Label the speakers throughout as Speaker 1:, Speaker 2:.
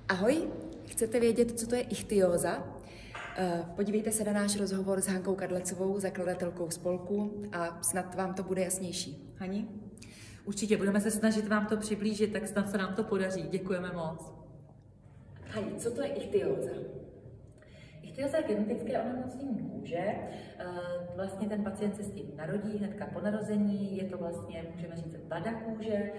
Speaker 1: Ahoj, chcete vědět, co to je ichtyóza? Podívejte se na náš rozhovor s Hankou Kadlecovou, zakladatelkou spolku, a snad vám to bude jasnější. Hani?
Speaker 2: Určitě, budeme se snažit vám to přiblížit, tak snad se nám to podaří. Děkujeme moc.
Speaker 1: Hani, co to je ichtyóza?
Speaker 2: Ichtyóza je genetické onemocnění kůže. Vlastně ten pacient se s tím narodí hnedka po narození, je to vlastně, můžeme říct, vada kůže,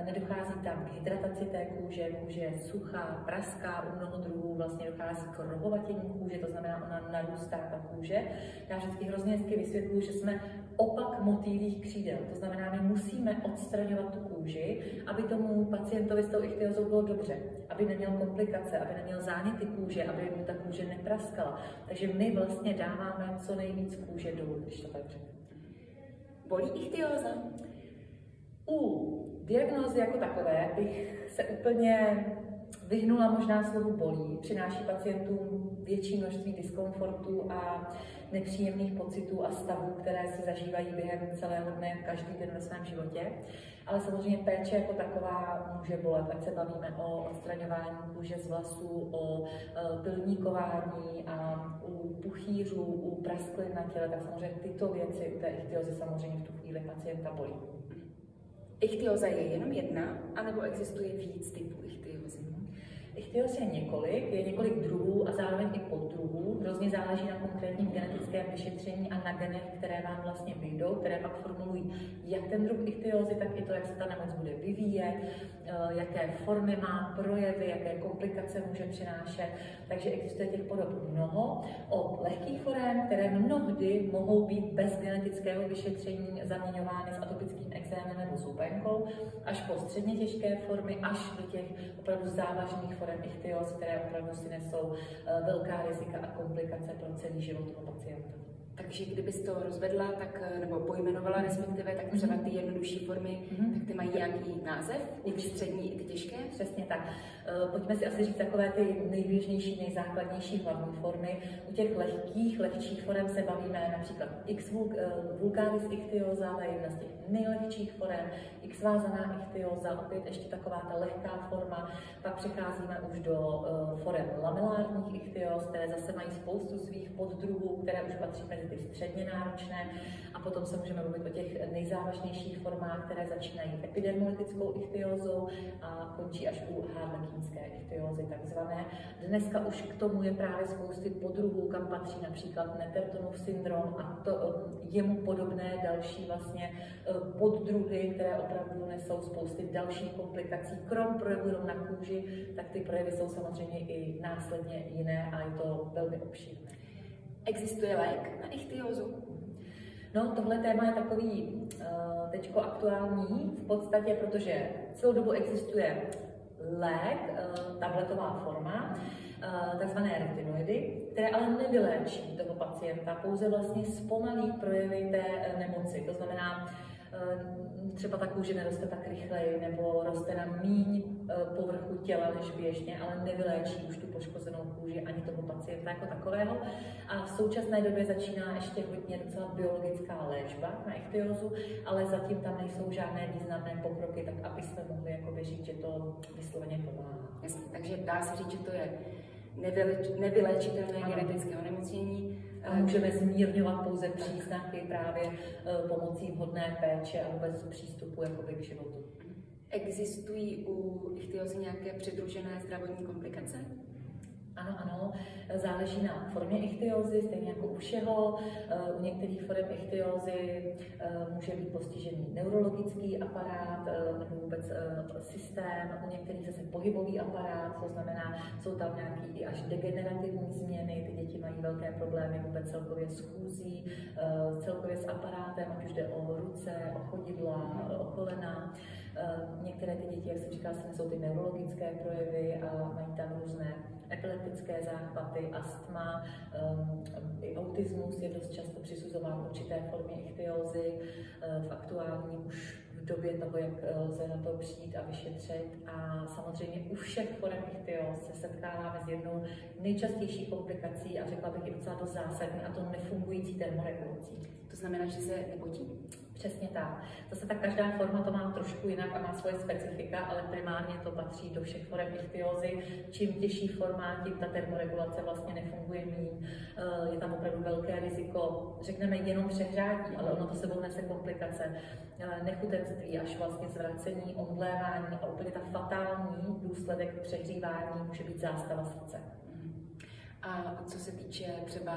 Speaker 2: nedochází tam k hydrataci té kůže, kůže je suchá, praská, u mnoho druhů vlastně dochází k rohovatění kůže, to znamená, ona narůstá ta kůže. Já vždycky hrozně hezky vysvětluji, že jsme opak motýlích křídel, to znamená, my musíme odstraňovat tu kůži, aby tomu pacientovi s tou ichtyózou bylo dobře, aby neměl komplikace, aby neměl záněty kůže, aby mu ta kůže nepraskala. Takže my vlastně dáváme co nejvíc kůže dolů, když to tak řeknu.
Speaker 1: Bolí ichtyóza?
Speaker 2: U diagnózy jako takové bych se úplně vyhnula možná slovu bolí. Přináší pacientům větší množství diskomfortu a nepříjemných pocitů a stavů, které si zažívají během celého dne, každý den ve svém životě. Ale samozřejmě péče jako taková může bolet, ať se bavíme o odstraňování kůže z vlasů, o pilníkování a u puchýřů, u prasklin na těle, tak samozřejmě tyto věci u té ichtyózy samozřejmě v tu chvíli pacienta bolí.
Speaker 1: Ichtyóza je jenom jedna, anebo existuje víc typů ichtyózy?
Speaker 2: Ichtyóz je několik druhů a zároveň i poddruhů. Hrozně záleží na konkrétním genetickém vyšetření a na genech, které vám vlastně vyjdou, které pak formulují jak ten druh ichtyózy, tak i to, jak se ta nemoc bude vyvíjet, jaké formy má, projevy, jaké komplikace může přinášet. Takže existuje těch podob mnoho. Od lehkých forem, které mnohdy mohou být bez genetického vyšetření zaměňovány s atopickým ekzémem nebo zubenkou, až po středně těžké formy, až do těch opravdu závažných forem ichtyóz, které opravdu si nesou velká rizika a komplikace pro celý život toho pacienta.
Speaker 1: Takže kdybys to rozvedla, nebo pojmenovala respektive, tak třeba ty jednodušší formy, tak ty mají nějaký název, i ty střední, i ty těžké?
Speaker 2: Přesně tak. Pojďme si asi říct takové ty nejběžnější, nejzákladnější hlavní formy. U těch lehčích forem se bavíme například X vulgaris ichtyóza, to je jedna z těch nejlehčích forem, X vázaná ichtyóza, opět ještě taková ta lehká forma. Pak přecházíme už do forem lamellárních ichtyóz, které zase mají spoustu svých poddruhů, které už patří mezi ty středně náročné, a potom se můžeme mluvit o těch nejzávažnějších formách, které začínají epidermolytickou ichtyózou a končí až u harlequínské ichtyózy takzvané. Dneska už k tomu je právě spousty poddruhů, kam patří například Nettertonův syndrom a jemu podobné další vlastně poddruhy, které opravdu nesou spousty dalších komplikací. Krom projevů jenom na kůži, tak ty projevy jsou samozřejmě i následně jiné a je to velmi obšírné.
Speaker 1: Existuje lék na ichtyózu?
Speaker 2: No, tohle téma je takový teďko aktuální v podstatě, protože celou dobu existuje lék, tabletová forma, takzvané retinoidy, které ale nevyléčí toho pacienta, pouze vlastně zpomalí projevy té nemoci. To znamená, třeba ta kůže neroste tak rychleji, nebo roste na míň povrchu těla než běžně, ale nevyléčí už tu poškozenou kůži ani toho pacienta jako takového. A v současné době začíná ještě hodně docela biologická léčba na ichtyózu, ale zatím tam nejsou žádné významné pokroky, tak aby jsme mohli jako říct, že to vysloveně pomáhá.
Speaker 1: Jasně, takže dá se říct, že to je nevyléčitelné genetické onemocnění.
Speaker 2: Můžeme zmírňovat pouze příznaky právě pomocí vhodné péče a vůbec přístupu jakoby k životu.
Speaker 1: Existují u ichtyózy nějaké přidružené zdravotní komplikace?
Speaker 2: Ano, záleží na formě ichtyózy, stejně jako u všeho. U některých forem ichtyózy může být postižený neurologický aparát nebo vůbec systém, u některých zase pohybový aparát, to znamená, jsou tam nějaké i až degenerativní změny, ty děti mají velké problémy vůbec celkově s chůzí, celkově s aparátem, ať už jde o ruce, o chodidla, o kolena. Některé ty děti, jak jsem říkala, jsou ty neurologické projevy a mají tam různé epileptické záchvaty, astma, i autismus je dost často přisuzován určité formě ichtyózy. V aktuální už v době toho, jak lze na to přijít a vyšetřit. A samozřejmě u všech forem ichtyóz se setkáváme s jednou nejčastějších komplikací a řekla bych i docela dost zásadní, a to nefungující termoregulací.
Speaker 1: To znamená, že se nepotí?
Speaker 2: Přesně tak. Zase tak každá forma to má trošku jinak a má svoje specifika, ale primárně to patří do všech forem ichtyózy. Čím těžší forma, tím ta termoregulace vlastně nefunguje míň. Je tam opravdu velké riziko, řekneme jenom přehrátí, ale ono to sebou nese komplikace, nechutenství, až vlastně zvracení, omdlévání a úplně ta fatální důsledek přehřívání může být zástava srdce.
Speaker 1: A co se týče třeba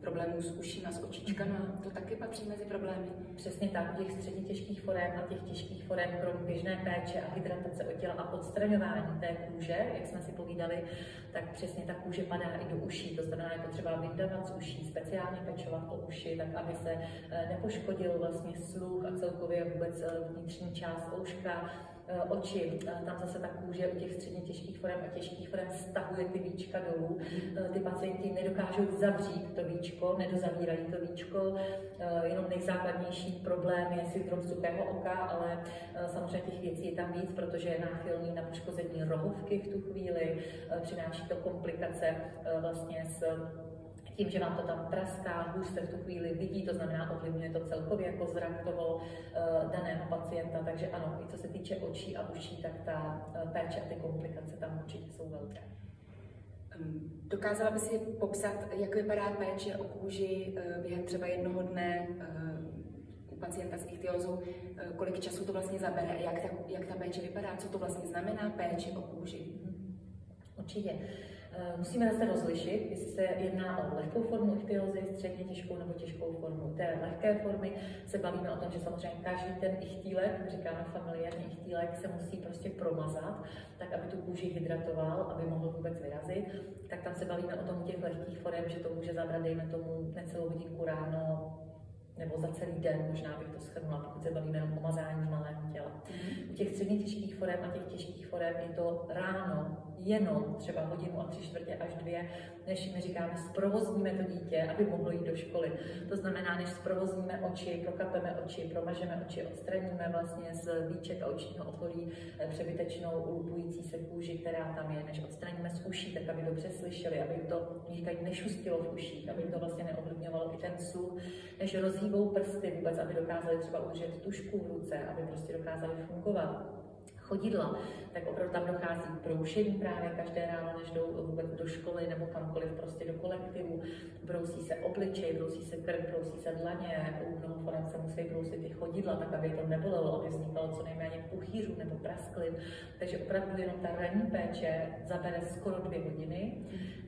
Speaker 1: problémů s ušima, s očičkama, to taky patří mezi problémy?
Speaker 2: Přesně tak, těch středně těžkých forem a těch těžkých forem, krom běžné péče a hydratace od těla a odstraňování té kůže, jak jsme si povídali, tak přesně ta kůže padá i do uší, to znamená, je potřeba vyndavat z uší, speciálně pečovat o uši, tak aby se nepoškodil vlastně sluch a celkově vůbec vnitřní část ouška, oči, tam zase ta kůže u těch středně těžkých forem a těžkých forem stahuje ty víčka dolů. Ty pacienti nedokážou zavřít to víčko, nedozavírají to víčko, jenom nejzákladnější problém je syndrom suchého oka, ale samozřejmě těch věcí je tam víc, protože je náchylný na poškození rohovky v tu chvíli, přináší to komplikace vlastně s tím, že vám to tam praská, hůř se v tu chvíli vidí, to znamená ovlivňuje to celkově jako zrak toho daného pacienta. Takže ano, i co se týče očí a uší, tak ta péče a ty komplikace tam určitě jsou velké.
Speaker 1: Dokázala by si popsat, jak vypadá péče o kůži během třeba jednoho dne u pacienta s ichtyózou, kolik času to vlastně zabere, jak ta péče vypadá, co to vlastně znamená péče o kůži?
Speaker 2: Určitě. Musíme zase rozlišit, jestli se jedná o lehkou formu ichtyózy, středně těžkou nebo těžkou formu. Té lehké formy se bavíme o tom, že samozřejmě každý ten ichtýlek, říkáme familiární ichtýlek, se musí prostě promazat, tak aby tu kůži hydratoval, aby mohl vůbec vyrazit. Tak tam se bavíme o tom těch lehkých forem, že to může zabrat, dejme tomu, necelou hodinku ráno, nebo za celý den, možná bych to shrnula, pokud se bavíme o pomazání malého těla. U těch středně těžkých forem a těch těžkých forem je to ráno jenom třeba hodinu a 3/4 až 2, než my říkáme, zprovozníme to dítě, aby mohlo jít do školy. To znamená, než zprovozníme oči, prokapeme oči, promažeme oči, odstraníme vlastně z víček a očního okolí přebytečnou ulupující se kůži, která tam je, než odstraníme z uší, tak aby dobře slyšeli, aby jim to říkají nešustilo v uších, aby jim to vlastně neovlivňovalo i ten sluch, než rozhýbou prsty vůbec, aby dokázali třeba udržet tužku v ruce, aby prostě dokázali fungovat. Chodidla, tak opravdu tam dochází k broušení právě každé ráno, než jdou vůbec do školy nebo kamkoliv prostě do kolektivu. Brousí se obličej, brousí se krk, brousí se dlaně, u mnoho forem se musí brousit i chodidla, tak aby to nebolelo, aby vznikalo co nejméně puchýřů nebo prasklin. Takže opravdu jenom ta ranní péče zabere skoro 2 hodiny.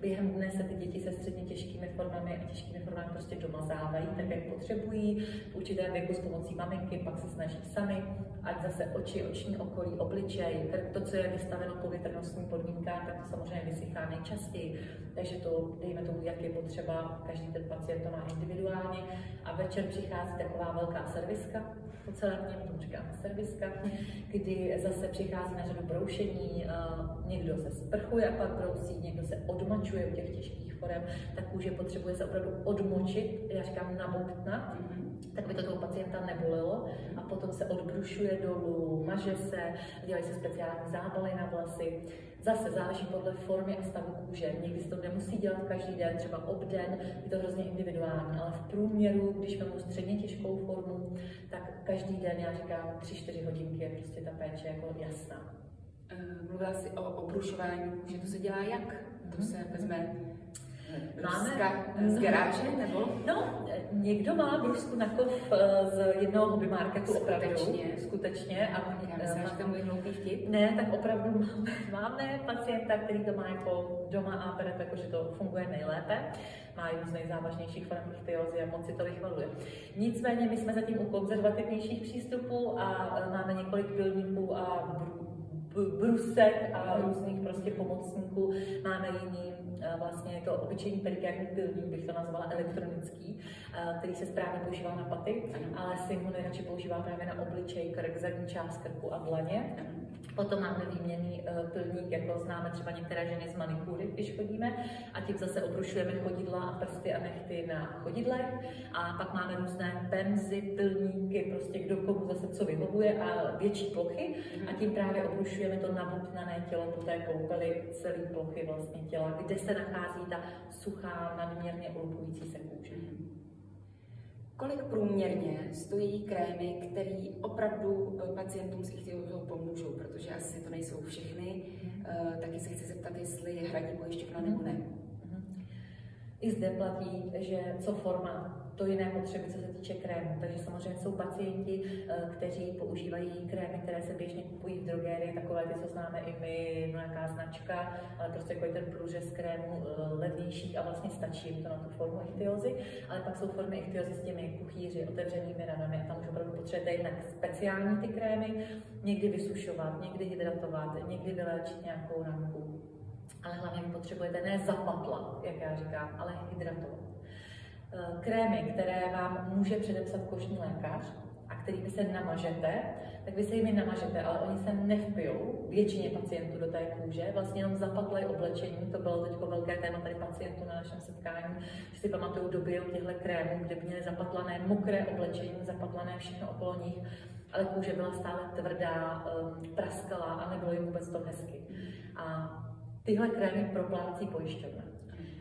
Speaker 2: Během dne se ty děti se středně těžkými formami a těžkými formami prostě domazávají, tak jak potřebují. V určitém věku s pomocí maminky, pak se snaží sami, ať zase oči, oční okolí, obličej, krk, to, co je vystaveno povětrnostním podmínkám, tak to samozřejmě vysychá nejčastěji. Takže to, dejme tomu, jak je potřeba, každý ten pacient to má individuálně. A večer přichází taková velká serviska, po celém dně, tomu říkáme serviska, kdy zase přichází na řadu broušení, někdo se sprchuje a pak brousí, někdo se odmačuje u těch těžkých forem, ta kůže potřebuje se opravdu odmočit, já říkám nabobtnat, tak by to toho pacienta nebolelo a potom se odbrušuje dolů, maže se, dělají se speciální zábaly na vlasy. Zase záleží podle formy a stavu kůže. Někdy se to nemusí dělat každý den, třeba obden, je to hrozně individuální, ale v průměru, když mám středně těžkou formu, tak každý den, já říkám, 3-4 hodinky je prostě ta péče jako jasná.
Speaker 1: Mluvila jsi o obrušování kůže, to se dělá jak? To se vezme z garáže, nebo?
Speaker 2: No, někdo má brusku na kov z jednoho hobby marketu, opravdu. Skutečně. A
Speaker 1: já myslím, že to je vtip.
Speaker 2: Ne, tak opravdu máme pacienta, který to má jako doma a bere jako, že to funguje nejlépe. Má jednu z nejzávažnějších forem ichtyózy a moc si to vychvaluje. Nicméně my jsme zatím u konzervativnějších přístupů a máme několik pilníků a brusek a různých prostě pomocníků. Máme jiný, vlastně je to obyčejný perikérní pilník, bych to nazvala elektronický, který se správně používá na paty, ale syn ho nejradši používá právě na obličej, krk, zadní část krku a dlaně. Potom máme výměnný pilník, jako známe třeba některé ženy z manikúry, když chodíme, a tím zase obrušujeme chodidla a prsty a nehty na chodidlech. A pak máme různé penzy, pilníky, prostě kdo komu zase co vyhovuje a větší plochy. A tím právě obrušujeme to nabobtnané tělo po té koupeli, celé plochy vlastně těla, kde se nachází ta suchá, nadměrně ulupující se kůže.
Speaker 1: Kolik průměrně stojí krémy, které opravdu pacientům s ichtiozou pomůžou, protože asi to nejsou všechny. Taky se chci zeptat, jestli je hradí pojišťovna nebo ne.
Speaker 2: I zde platí, že co forma, to jiné potřeby, co se týče krému. Takže samozřejmě jsou pacienti, kteří používají krémy, které se běžně kupují v drogerii, takové ty, co známe i my, nějaká značka, ale prostě jako ten průřez krémů levnějších a vlastně stačí jim to na tu formu ichtiózy. Ale pak jsou formy ichtiózy s těmi kuchýři, otevřenými ranami a tam už opravdu potřebujete jednak speciální ty krémy, někdy vysušovat, někdy hydratovat, někdy vyléčit nějakou ranku. Ale hlavně potřebujete ne zapatlat, jak já říkám, ale hydratovat. Krémy, které vám může předepsat kožní lékař a kterými se namažete, tak vy se jimi namažete, ale oni se nevpijou většině pacientů do té kůže, vlastně jenom zapatlají oblečení. To bylo teď velké téma tady pacientů na našem setkání, že si pamatuju doby u těchto krémů, kde měli zapatlané mokré oblečení, zapatlané všechno okolo nich, ale kůže byla stále tvrdá, praskala a nebylo jim vůbec to hezky. A tyhle krémy proplácí pojišťovna.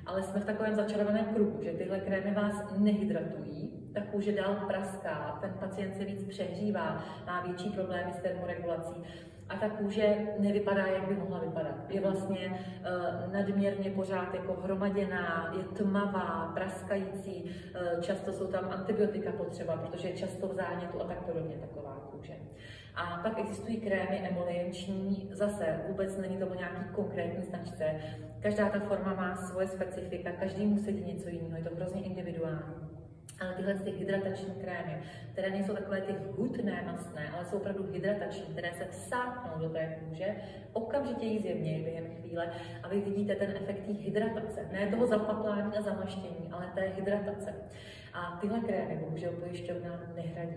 Speaker 2: Ale jsme v takovém začarovaném kruhu, že tyhle krémy vás nehydratují, ta kůže dál praská, ten pacient se víc přehřívá, má větší problémy s termoregulací a ta kůže nevypadá, jak by mohla vypadat. Je vlastně nadměrně pořád jako hromaděná, je tmavá, praskající, často jsou tam antibiotika potřeba, protože je často v zánětu a tak podobně taková kůže. A pak existují krémy emolienční, zase vůbec není to o nějaký konkrétní značce. Každá ta forma má svoje specifika, každému sedí něco jiného, je to hrozně individuální. Ale tyhle ty hydratační krémy, které nejsou takové ty hutné, mastné, ale jsou opravdu hydratační, které se vsáknou do té kůže, okamžitě ji zjemnějí během chvíle a vy vidíte ten efekt té hydratace. Ne toho zapatlání a zamaštění, ale té hydratace. A tyhle krémy bohužel pojišťovna nehradí.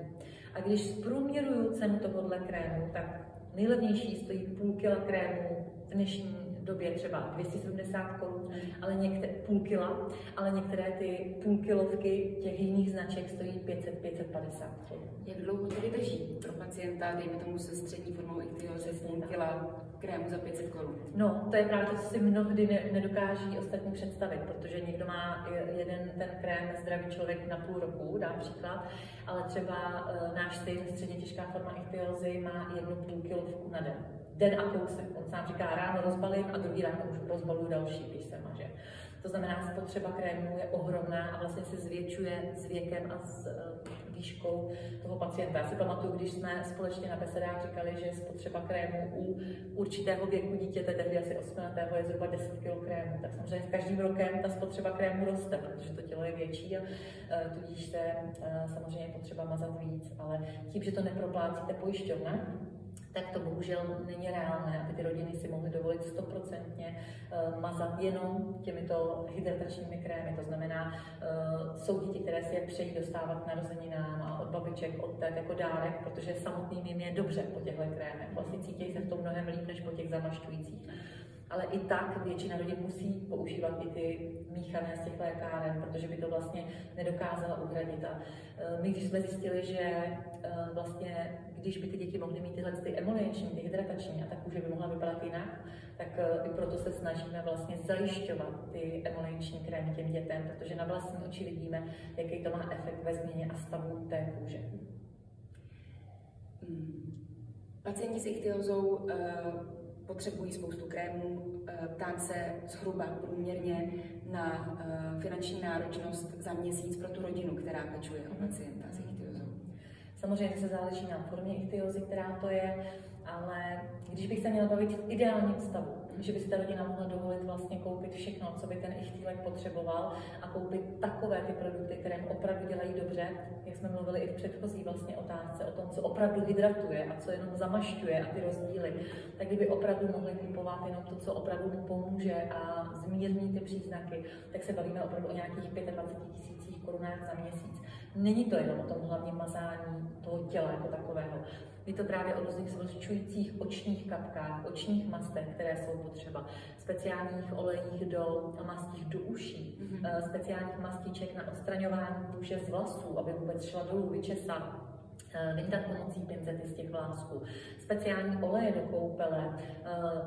Speaker 2: A když zprůměruju cenu tohohle krému, tak nejlevnější stojí půl kila krému v dnešní době třeba 270 korun, ale půl kila, ale některé ty půlkilovky těch jiných značek stojí 500-550 korun.
Speaker 1: Jak dlouho to vydrží pro pacienta, dejme tomu se střední formou ichtiózy, půl kila krému za 500 korun?
Speaker 2: No, to je právě to, co si mnohdy nedokáží ostatní představit, protože někdo má jeden ten krém zdravý člověk na půl roku, dám příklad, ale třeba náš syn, středně těžká forma ichtiózy, má 1,5 kilovku na den. Den a kousek. On sám říká, ráno rozbalím a druhý ráno už rozbaluju další, když se maže. To znamená, spotřeba krému je ohromná a vlastně se zvětšuje s věkem a s výškou toho pacienta. Já si pamatuju, když jsme společně na besedách říkali, že spotřeba krému u určitého věku dítěte, tehdy asi 8 letého, je zhruba 10 kg krému. Tak samozřejmě každým rokem ta spotřeba krému roste, protože to tělo je větší a tudíž se samozřejmě je potřeba mazat víc. Ale tím, že to neproplácíte pojišťovna, tak to bohužel není reálné, aby ty rodiny si mohly dovolit 100% mazat jenom těmito hydratačními krémy. To znamená, jsou děti, které si je přejí dostávat k narozeninám a od babiček, od tét jako dárek, protože samotným jim je dobře po těchto krémech. Vlastně cítějí se v tom mnohem líp než po těch zamašťujících. Ale i tak většina rodin musí používat i ty míchané z těch lékáren, protože by to vlastně nedokázala uhradit. A my, když jsme zjistili, že vlastně, když by ty děti mohly mít tyhle ty emolienční, ty hydratační a ta kůže by mohla vypadat jinak, tak i proto se snažíme vlastně zajišťovat ty emolienční krémy těm dětem, protože na vlastní oči vidíme, jaký to má efekt ve změně a stavu té kůže.
Speaker 1: Pacienti s ichtiózou potřebují spoustu krémů, ptám se zhruba průměrně na finanční náročnost za měsíc pro tu rodinu, která pečuje o pacienta s ichtiózou.
Speaker 2: Samozřejmě se záleží na formě ichtiózy, která to je, ale když bych se měla bavit v ideálním stavu, že by si ta rodina mohla dovolit vlastně koupit všechno, co by ten ichtýlek potřeboval a koupit takové ty produkty, které mu opravdu dělají dobře, jak jsme mluvili i v předchozí vlastně otázce o tom, co opravdu hydratuje a co jenom zamašťuje a ty rozdíly, tak kdyby opravdu mohli kupovat jenom to, co opravdu mu pomůže a zmírní ty příznaky, tak se bavíme opravdu o nějakých 25 000 korunách za měsíc. Není to jenom o tom hlavním mazání toho těla jako takového. Je to právě o různých zvlhčujících očních kapkách, očních mastech, které jsou potřeba, speciálních olejích do mastích do uší, speciálních mastiček na odstraňování kůže z vlasů, aby vůbec šla dolů, vyčesala. vyndat pomocí pinzety z těch vlásků, speciální oleje do koupele,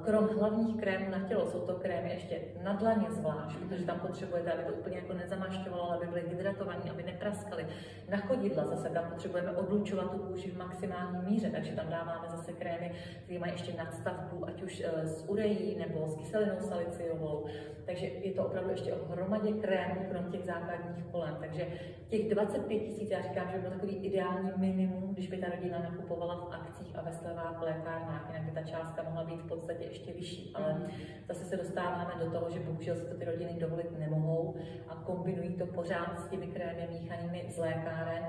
Speaker 2: krom hlavních krémů na tělo, jsou to krémy ještě na dlaně zvlášť, protože tam potřebujete, aby to úplně jako nezamašťovalo, aby byly hydratovaní, aby nepraskaly. Na chodidla zase tam potřebujeme odlučovat tu kůži v maximální míře, takže tam dáváme zase krémy, které mají ještě nadstavbu, ať už s ureí nebo s kyselinou saliciovou. Takže je to opravdu ještě o hromadě krémů, krom těch základních kolem. Takže těch 25 000, já říkám, že by byl takový ideální minimum, když by ta rodina nakupovala v akcích a ve slevách v lékárnách, jinak by ta částka mohla být v podstatě ještě vyšší. Ale zase se dostáváme do toho, že bohužel si to ty rodiny dovolit nemohou a kombinují to pořád s těmi krémy míchanými z lékáren.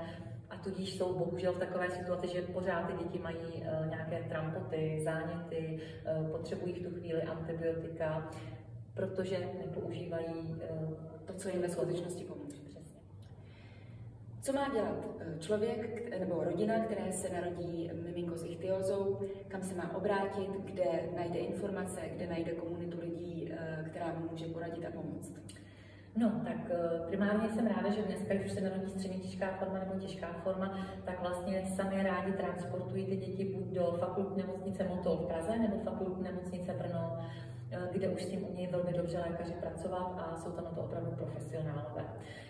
Speaker 2: A tudíž jsou bohužel v takové situaci, že pořád ty děti mají nějaké trampoty, záněty, potřebují v tu chvíli antibiotika, protože nepoužívají
Speaker 1: to, co jim ve skutečnosti pomůže. Co má dělat člověk nebo rodina, které se narodí miminko s ichtyózou, kam se má obrátit, kde najde informace, kde najde komunitu lidí, která mu může poradit a pomoct?
Speaker 2: No, tak primárně jsem ráda, že dneska, když už se narodí středně těžká forma nebo těžká forma, tak vlastně sami rádi transportují ty děti buď do fakultní nemocnice Motol v Praze nebo fakultní nemocnice Brno, kde už s tím umějí velmi dobře lékaři pracovat a jsou tam na to opravdu profesionálové.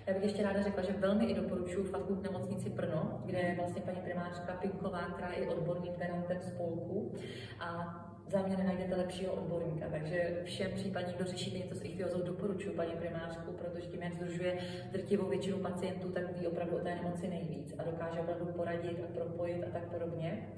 Speaker 2: Já bych ještě ráda řekla, že velmi i doporučuji fakultní nemocnici Brno, kde je vlastně paní primářka Pinková, která je odborným garantem spolku a za mě nenajdete lepšího odborníka, takže všem případně, kdo řeší něco s ichtyózou, doporučuji paní primářku, protože tím, jak sdružuje drtivou většinu pacientů, tak ví opravdu o té nemoci nejvíc a dokáže opravdu poradit a propojit a tak podobně.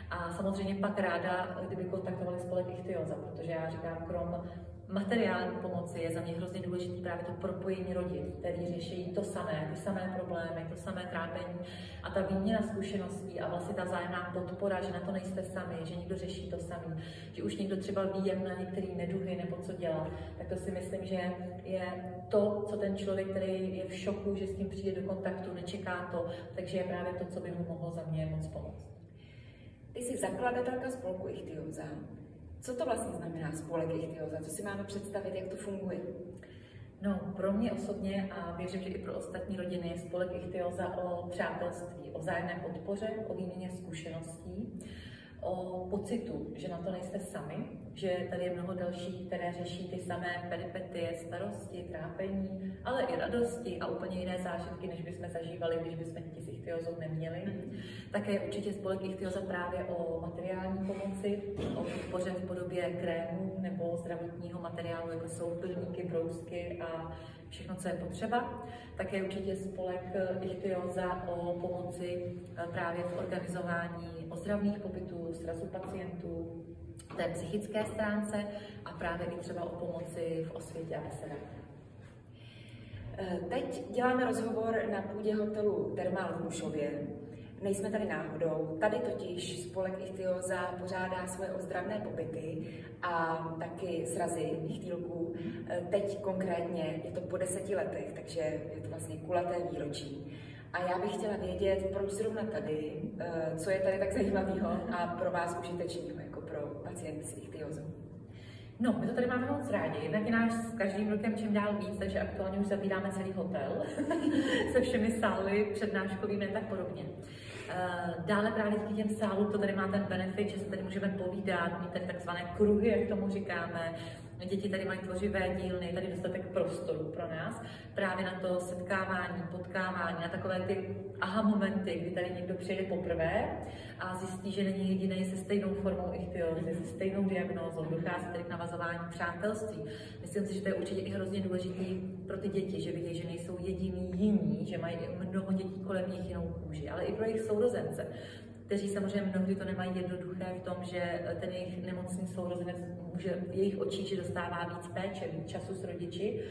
Speaker 2: A samozřejmě pak ráda, kdyby kontaktovali spolek Ichtyóza, protože já říkám, krom materiální pomoci je za mě hrozně důležité právě to propojení rodin, který řeší to samé, ty samé problémy, to samé trápení a ta výměna zkušeností a vlastně ta vzájemná podpora, že na to nejste sami, že někdo řeší to samý, že už někdo třeba ví, jak na některé neduhy nebo co dělat, tak to si myslím, že je to, co ten člověk, který je v šoku, že s tím přijde do kontaktu, nečeká to, takže je právě to, co by mu mohlo za mě moc pomoct.
Speaker 1: Ty jsi zakladatelka spolku Ichtyóza. Co to vlastně znamená spolek Ichtyóza? Co si máme představit, jak to funguje?
Speaker 2: No, pro mě osobně a věřím, že i pro ostatní rodiny je spolek Ichtyóza o přátelství, o vzájemné podpoře, o výměně zkušeností, o pocitu, že na to nejste sami, že tady je mnoho dalších, které řeší ty samé peripetie, starosti, trápení, ale i radosti a úplně jiné zážitky, než bychom zažívali, když bychom děti s ichtyózou neměli. Také určitě spolek Ichtyóza právě o materiální pomoci, o podpoře v podobě krémů nebo zdravotního materiálu, jako jsou pilníky, brousky a všechno, co je potřeba. Také určitě spolek Ichtyóza o pomoci právě v organizování ozdravných pobytů, srazu pacientů, té psychické stránce a právě i třeba o pomoci v osvětě a veselách.
Speaker 1: Teď děláme rozhovor na půdě hotelu Thermal v Nušově. Nejsme tady náhodou. Tady totiž spolek Ichtyóza pořádá svoje ozdravné pobyty a taky srazy ichtýlků. Teď konkrétně je to po 10 letech, takže je to vlastně kulaté výročí. A já bych chtěla vědět, proč zrovna tady, co je tady tak zajímavého a pro vás užitečného, jako pro pacienty s ichtyózou.
Speaker 2: No, my to tady máme moc rádi. Jednak je nás s každým rokem čím dál víc, takže aktuálně už zabíráme celý hotel se všemi sály, přednáškovými a tak podobně. Dále právě díky těm sálům to tady má ten benefit, že se tady můžeme povídat, mít tady takzvané kruhy, jak tomu říkáme. Děti tady mají tvořivé dílny, tady dostatek prostoru pro nás, právě na to setkávání, potkávání, na takové ty aha momenty, kdy tady někdo přijde poprvé a zjistí, že není jediný se stejnou formou ichtyózy, se stejnou diagnózou, dochází tady k navazování přátelství. Myslím si, že to je určitě i hrozně důležitý pro ty děti, že vidí, že nejsou jediný jiní, že mají mnoho dětí kolem nich jinou kůži, ale i pro jejich sourozence, kteří samozřejmě mnohdy to nemají jednoduché v tom, že ten jejich nemocný sourozenec může v jejich očích, že dostává víc péče, víc času s rodiči.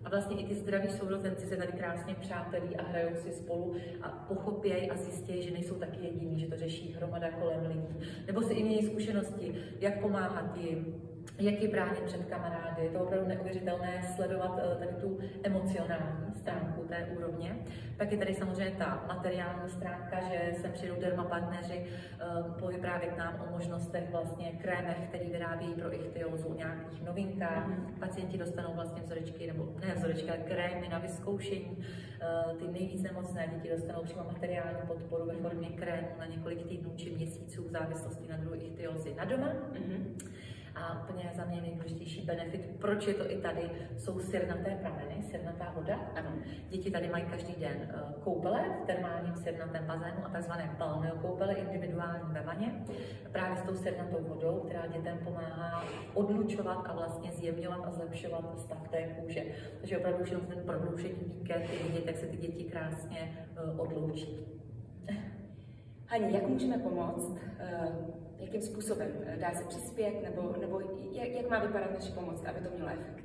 Speaker 2: A vlastně i ty zdraví sourozenci se tady krásně přátelí a hrajou si spolu a pochopějí a zjistějí, že nejsou taky jediní, že to řeší hromada kolem lidí. Nebo si i mějí zkušenosti, jak pomáhat jim, jak je bránit před kamarády. Je to opravdu neuvěřitelné sledovat tady tu emocionální stránku té úrovně. Pak je tady samozřejmě ta materiální stránka, že sem přijdou dermapartneři povyprávět nám o možnostech vlastně krémech, který vyrábějí pro ichtyózu, o nějakých novinkách. Pacienti dostanou vlastně vzorečky, nebo ne vzorečky, ale krémy na vyzkoušení. Ty nejvíc nemocné děti dostanou přímo materiální podporu ve formě krému na několik týdnů či měsíců v závislosti na druhu ichtyózy na doma. A úplně za mě nejdůležitější benefit, proč je to i tady, jsou sirnaté prameny, sirnatá voda. Ano. Děti tady mají každý den koupele v termálním sirnatém bazénu a takzvané balneokoupele individuální ve vaně. Právě s tou sirnatou vodou, která dětem pomáhá odlučovat a vlastně zjemňovat a zlepšovat stav té kůže. Takže opravdu už ten prodloužený víkend, jak se ty děti krásně odloučí.
Speaker 1: Hani, jak můžeme pomoct? Jakým způsobem? Dá se přispět? Nebo jak má vypadat naše pomoc, aby to mělo efekt?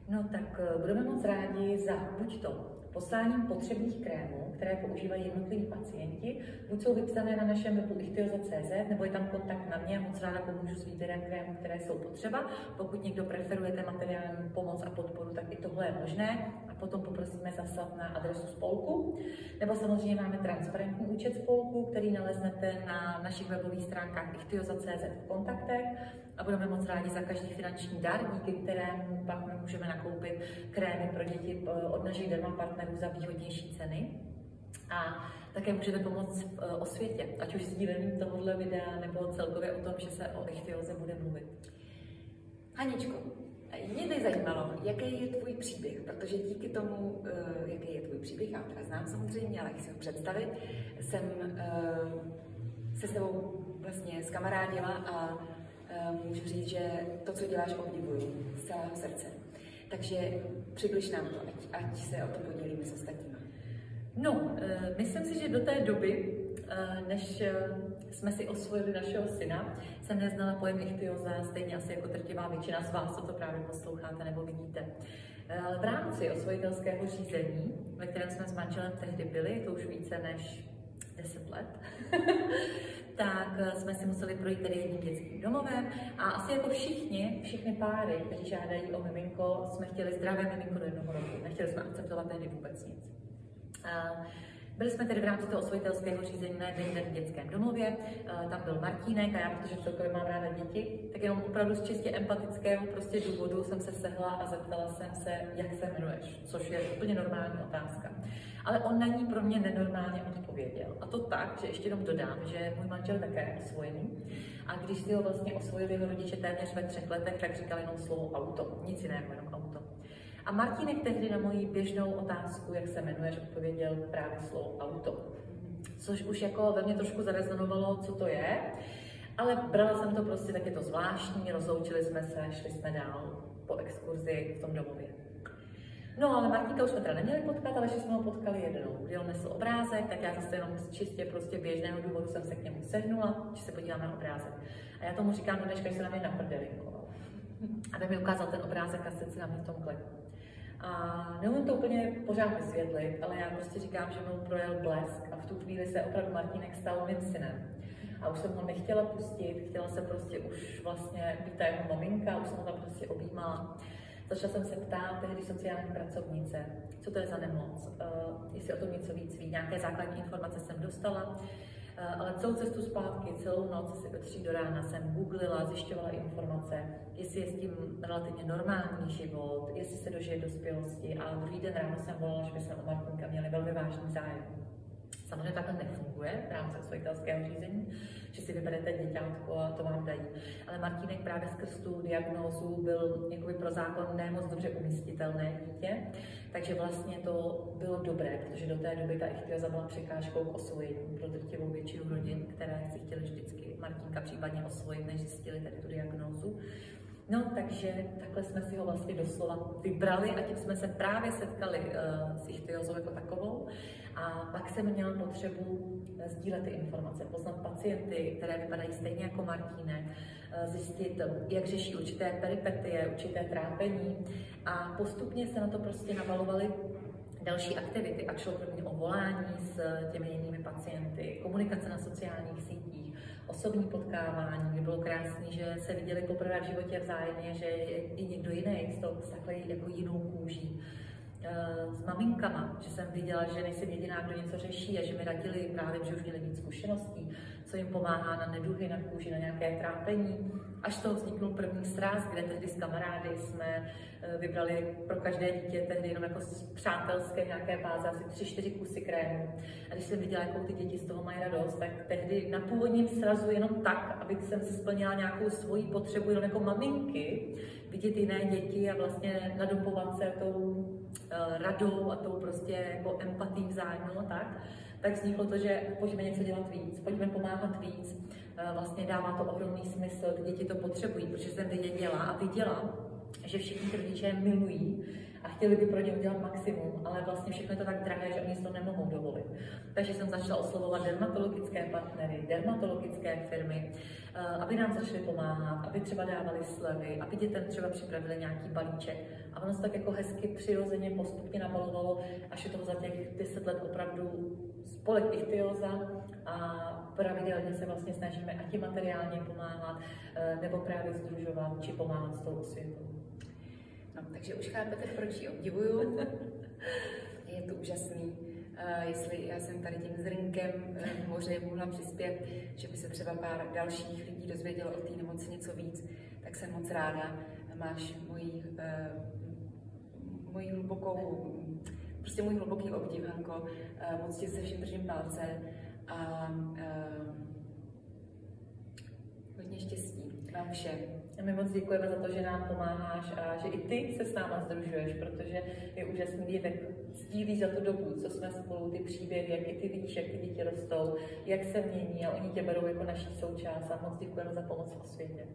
Speaker 2: No tak budeme moc rádi za buď to posláním potřebných krémů, které používají jednotliví pacienti, buď jsou vypsané na našem webu ichtyoza.cz, nebo je tam kontakt na mě, moc ráda pomůžu s výběrem krémů, které jsou potřeba. Pokud někdo preferujete materiální pomoc a podporu, tak i tohle je možné a potom poprosíme zaslat na adresu spolku. Nebo samozřejmě máme transparentní účet spolku, který naleznete na našich webových stránkách ichtyoza.cz v kontaktech a budeme moc rádi za každý finanční dar, díky kterému pak my můžeme nakoupit krémy pro děti od našich dermapartnerů za výhodnější ceny. A také můžete pomoct v osvětě, ať už sdílením tohohle videa, nebo celkově o tom, že se o ichtyóze bude mluvit.
Speaker 1: Haničko, mě by zajímalo, jaký je tvůj příběh, protože díky tomu, jaký je tvůj příběh, já ho teda znám samozřejmě, ale chci si ho představit, jsem se s tebou vlastně zkamarádila a můžu říct, že to, co děláš, obdivuju z celého srdce. Takže přibliž nám to, ať se o tom podělíme s ostatními.
Speaker 2: No, myslím si, že do té doby, než jsme si osvojili našeho syna, jsem neznala pojem ichtyóza, stejně asi jako drtivá většina z vás, co to právě posloucháte nebo vidíte. V rámci osvojitelského řízení, ve kterém jsme s manželem tehdy byli, to už více než 10 let, tak jsme si museli projít tedy jedním dětským domovem a asi jako všechny páry, kteří žádají o miminko, jsme chtěli zdravé miminko do 1 roku. Nechtěli jsme akceptovat tehdy vůbec nic. Byli jsme tedy v rámci toho osvojitelského řízení na jednom dětském domově, tam byl Martínek a já, protože celkově mám ráda děti, tak jenom opravdu z čistě empatického prostě důvodu jsem se sehla a zeptala jsem se, jak se jmenuješ, což je úplně normální otázka. Ale on na ní pro mě nenormálně odpověděl. A to tak, že ještě jenom dodám, že můj manžel také je osvojený a když si ho vlastně osvojili jeho rodiče téměř ve 3 letech, tak říkal jenom slovo auto, nic jiného, jenom auto. A Martínek tehdy na moji běžnou otázku, jak se jmenuješ, odpověděl právě slovo auto. Což už jako ve mně trošku zarezonovalo, co to je, ale brala jsem to prostě, tak je to zvláštní, rozloučili jsme se, šli jsme dál po exkurzi v tom domově. No, ale Martínka už jsme teda neměli potkat, ale že jsme ho potkali jednou, kdy on nesl obrázek, tak já zase jenom z čistě prostě běžného důvodu jsem se k němu sehnula, že se podívám na obrázek. A já tomu říkám do dneška, že se na mě naprdelinkoval. Aby mi ukázal ten obrázek a sice na mě v tom klepu. A neumím to úplně pořád vysvětlit, ale já prostě říkám, že mnou projel blesk a v tu chvíli se opravdu Martínek stal mým synem. A už jsem ho nechtěla pustit, chtěla se prostě už vlastně být ta jeho maminka, už jsem ho tam prostě objímala. Začala jsem se ptát tehdy sociální pracovnice, co to je za nemoc, jestli o tom něco víc ví. Nějaké základní informace jsem dostala, ale celou cestu zpátky, celou noc, asi od 3 do rána jsem googlila, zjišťovala informace, jestli je s tím relativně normální život, jestli se dožije dospělosti a druhý den ráno jsem volala, že bychom o Martínka měli velmi vážný zájem. Samozřejmě takhle nefunguje v rámci osvojitelského řízení, že si vyberete děťátko a to vám dají. Ale Martínek právě skrz tu diagnózu byl jakoby pro zákon ne moc dobře umístitelné dítě, takže vlastně to bylo dobré, protože do té doby ta ichtyóza byla překážkou k osvojení pro drtivou většinu rodin, které si chtěli vždycky Martínka případně osvojit, než zjistili tady tu diagnózu. No, takže takhle jsme si ho vlastně doslova vybrali a tím jsme se právě setkali s ichtyózou jako takovou. A pak jsem měla potřebu sdílet ty informace, poznat pacienty, které vypadají stejně jako Martínek, zjistit, jak řeší určité peripetie, určité trápení a postupně se na to prostě navalovaly další aktivity, ať šlo pro mě o volání s těmi jinými pacienty, komunikace na sociálních sítích, osobní potkávání, kdy bylo krásné, že se viděli poprvé v životě vzájemně, že je i někdo jiný s takhle jako jinou kůží. S maminkama, že jsem viděla, že nejsem jediná, kdo něco řeší a že mi radili právě, že už měli víc zkušeností, co jim pomáhá na neduhy, na kůži, na nějaké trápení. Až z toho vzniknul první sráz, kde tehdy s kamarády jsme vybrali pro každé dítě tehdy jenom jako přátelské nějaké báze, asi 3-4 kusy krému. A když jsem viděla, jakou ty děti z toho mají radost, tak tehdy na původním srazu jenom tak, abych jsem si splnila nějakou svoji potřebu jenom jako maminky, vidět jiné děti a vlastně nadompovat se tou radou a tou prostě jako empatí vzájemnou tak vzniklo to, že pojďme něco dělat víc, pojďme pomáhat víc. Vlastně dává to ohromný smysl, ty děti to potřebují, protože jsem věděla a viděla, že všichni ty rodiče milují a chtěli by pro ně udělat maximum, ale vlastně všechno je to tak drahé, že oni si to nemohou dovolit. Takže jsem začala oslovovat dermatologické partnery, dermatologické firmy, aby nám začaly pomáhat, aby třeba dávali slevy, aby dětem třeba připravili nějaký balíček. A ono se tak jako hezky přirozeně postupně nabalovalo, až je toho za těch 10 let opravdu spolek Ichthyosa a pravidelně se vlastně snažíme ať i materiálně pomáhat, nebo právě sdružovat, či pomáhat s tou osvětou.
Speaker 1: No, takže už chápete, proč ji obdivuju. Je to úžasný. Jestli já jsem tady tím zrnkem v moři mohla přispět, že by se třeba pár dalších lidí dozvědělo o té nemoci něco víc, tak jsem moc ráda. Máš můj hluboký obdiv, Hanko. Moc ti se všem držím palce a hodně štěstí vám všem.
Speaker 2: A my moc děkujeme za to, že nám pomáháš a že i ty se s náma sdružuješ, protože je úžasný, jak sdílíš za tu dobu, co jsme spolu, ty příběhy, jak i ty vidíš, jak ty děti rostou, jak se mění a oni tě berou jako naší součást a moc děkujeme za pomoc v osvětě.